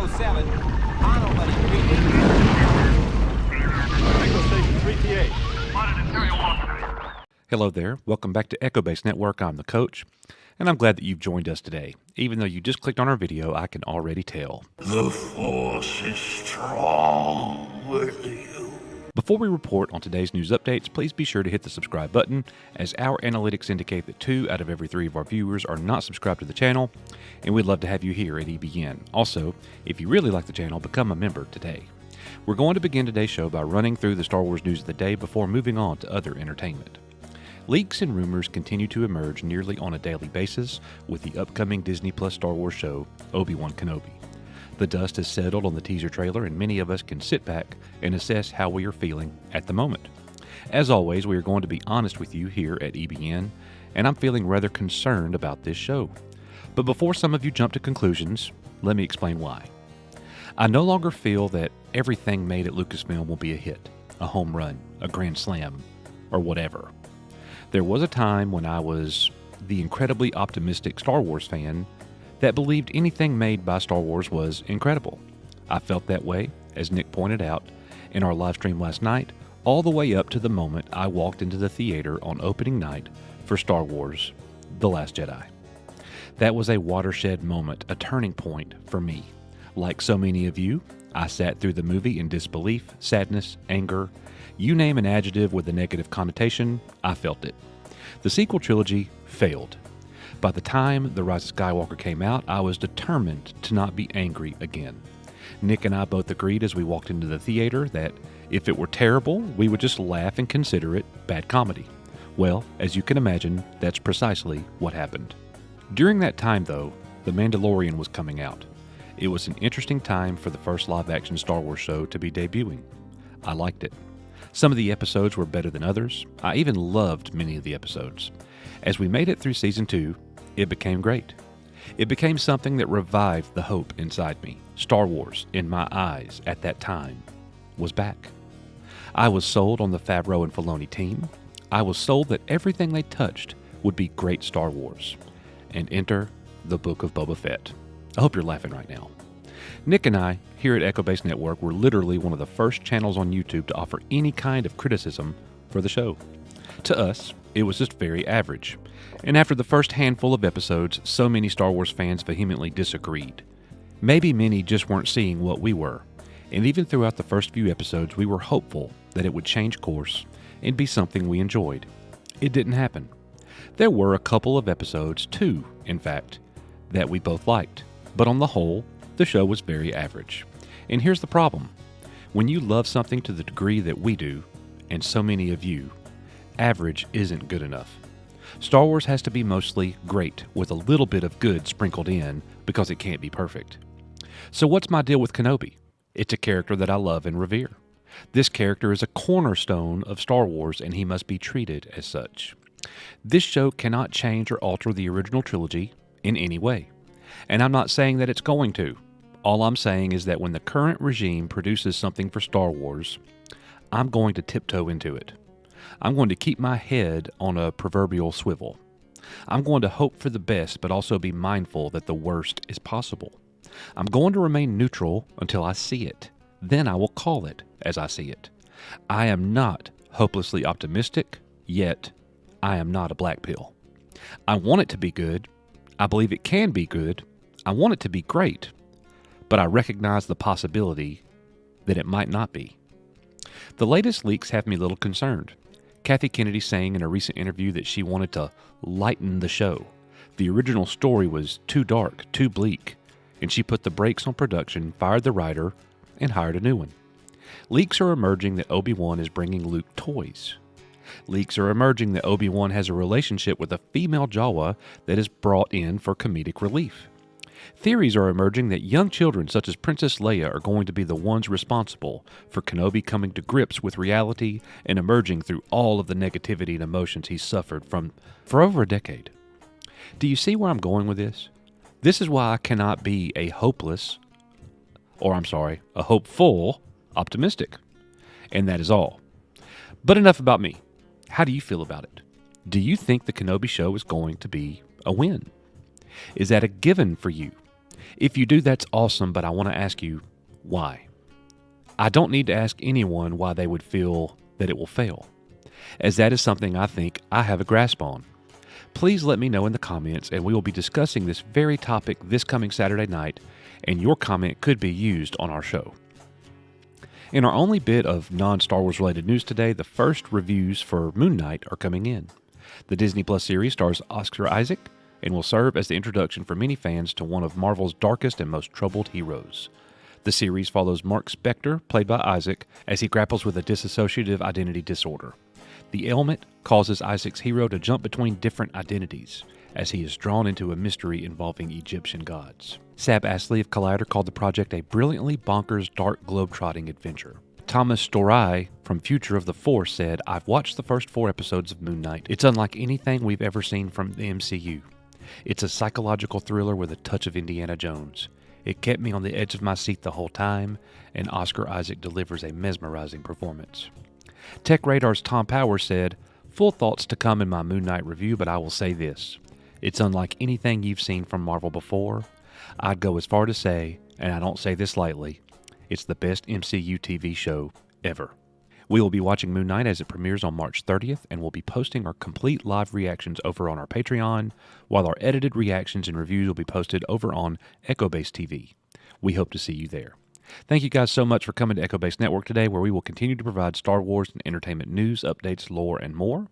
7. Final, buddy. Reading. Echo Station 3TA. Hello there. Welcome back to Echo Base Network. I'm the coach, and I'm glad that you've joined us today. Even though you just clicked on our video, I can already tell. The Force is strong with you. Before we report on today's news updates, please be sure to hit the subscribe button, as our analytics indicate that 2 out of every 3 of our viewers are not subscribed to the channel, and we'd love to have you here at EBN. Also, if you really like the channel, become a member today. We're going to begin today's show by running through the Star Wars news of the day before moving on to other entertainment. Leaks and rumors continue to emerge nearly on a daily basis with the upcoming Disney Plus Star Wars show, Obi-Wan Kenobi. The dust has settled on the teaser trailer, and many of us can sit back and assess how we are feeling at the moment. As always, we are going to be honest with you here at EBN, and I'm feeling rather concerned about this show. But before some of you jump to conclusions, let me explain why. I no longer feel that everything made at Lucasfilm will be a hit, a home run, a grand slam, or whatever. There was a time when I was the incredibly optimistic Star Wars fan that believed anything made by Star Wars was incredible. I felt that way, as Nick pointed out in our live stream last night, all the way up to the moment I walked into the theater on opening night for Star Wars: The Last Jedi. That was a watershed moment, a turning point for me. Like so many of you, I sat through the movie in disbelief, sadness, anger. You name an adjective with a negative connotation, I felt it. The sequel trilogy failed. By the time The Rise of Skywalker came out, I was determined to not be angry again. Nick and I both agreed as we walked into the theater that if it were terrible, we would just laugh and consider it bad comedy. Well, as you can imagine, that's precisely what happened. During that time, though, The Mandalorian was coming out. It was an interesting time for the first live-action Star Wars show to be debuting. I liked it. Some of the episodes were better than others. I even loved many of the episodes. As we made it through Season 2, it became great. It became something that revived the hope inside me. Star Wars, in my eyes at that time, was back. I was sold on the Favreau and Filoni team. I was sold that everything they touched would be great Star Wars. And enter the Book of Boba Fett. I hope you're laughing right now. Nick and I, here at Echo Base Network, were literally one of the first channels on YouTube to offer any kind of criticism for the show. To us, it was just very average. And after the first handful of episodes, so many Star Wars fans vehemently disagreed. Maybe many just weren't seeing what we were. And even throughout the first few episodes, we were hopeful that it would change course and be something we enjoyed. It didn't happen. There were a couple of episodes, 2, in fact, that we both liked. But on the whole, the show was very average. And here's the problem. When you love something to the degree that we do, and so many of you, average isn't good enough. Star Wars has to be mostly great, with a little bit of good sprinkled in, because it can't be perfect. So what's my deal with Kenobi? It's a character that I love and revere. This character is a cornerstone of Star Wars, and he must be treated as such. This show cannot change or alter the original trilogy in any way. And I'm not saying that it's going to. All I'm saying is that when the current regime produces something for Star Wars, I'm going to tiptoe into it. I'm going to keep my head on a proverbial swivel. I'm going to hope for the best, but also be mindful that the worst is possible. I'm going to remain neutral until I see it. Then I will call it as I see it. I am not hopelessly optimistic, yet I am not a black pill. I want it to be good. I believe it can be good. I want it to be great. But I recognize the possibility that it might not be. The latest leaks have me a little concerned. Kathy Kennedy saying in a recent interview that she wanted to lighten the show. The original story was too dark, too bleak, and she put the brakes on production, fired the writer, and hired a new one. Leaks are emerging that Obi-Wan is bringing Luke toys. Leaks are emerging that Obi-Wan has a relationship with a female Jawa that is brought in for comedic relief. Theories are emerging that young children such as Princess Leia are going to be the ones responsible for Kenobi coming to grips with reality and emerging through all of the negativity and emotions he's suffered from for over a decade. Do you see where I'm going with this? This is why I cannot be a hopeful optimistic. And that is all. But enough about me. How do you feel about it? Do you think the Kenobi show is going to be a win? Is that a given for you? If you do, that's awesome, but I want to ask you, why? I don't need to ask anyone why they would feel that it will fail, as that is something I think I have a grasp on. Please let me know in the comments, and we will be discussing this very topic this coming Saturday night, and your comment could be used on our show. In our only bit of non-Star Wars related news today, the first reviews for Moon Knight are coming in. The Disney Plus series stars Oscar Isaac and will serve as the introduction for many fans to one of Marvel's darkest and most troubled heroes. The series follows Mark Spector, played by Isaac, as he grapples with a dissociative identity disorder. The ailment causes Isaac's hero to jump between different identities, as he is drawn into a mystery involving Egyptian gods. Sab Astley of Collider called the project a brilliantly bonkers dark globe-trotting adventure. Thomas Story from Future of the Force said, "I've watched the first 4 episodes of Moon Knight. It's unlike anything we've ever seen from the MCU. It's a psychological thriller with a touch of Indiana Jones. It kept me on the edge of my seat the whole time, and Oscar Isaac delivers a mesmerizing performance." Tech Radar's Tom Powers said, "Full thoughts to come in my Moon Knight review, but I will say this. It's unlike anything you've seen from Marvel before. I'd go as far to say, and I don't say this lightly, it's the best MCU TV show ever." We will be watching Moon Knight as it premieres on March 30th, and we'll be posting our complete live reactions over on our Patreon, while our edited reactions and reviews will be posted over on Echo Base TV. We hope to see you there. Thank you guys so much for coming to Echo Base Network today, where we will continue to provide Star Wars and entertainment news, updates, lore, and more.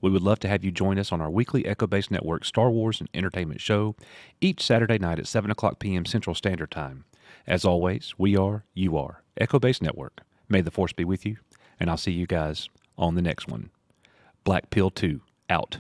We would love to have you join us on our weekly Echo Base Network Star Wars and entertainment show each Saturday night at 7 o'clock p.m. Central Standard Time. As always, we are, you are, Echo Base Network. May the Force be with you, and I'll see you guys on the next one. Black Pill 2, out.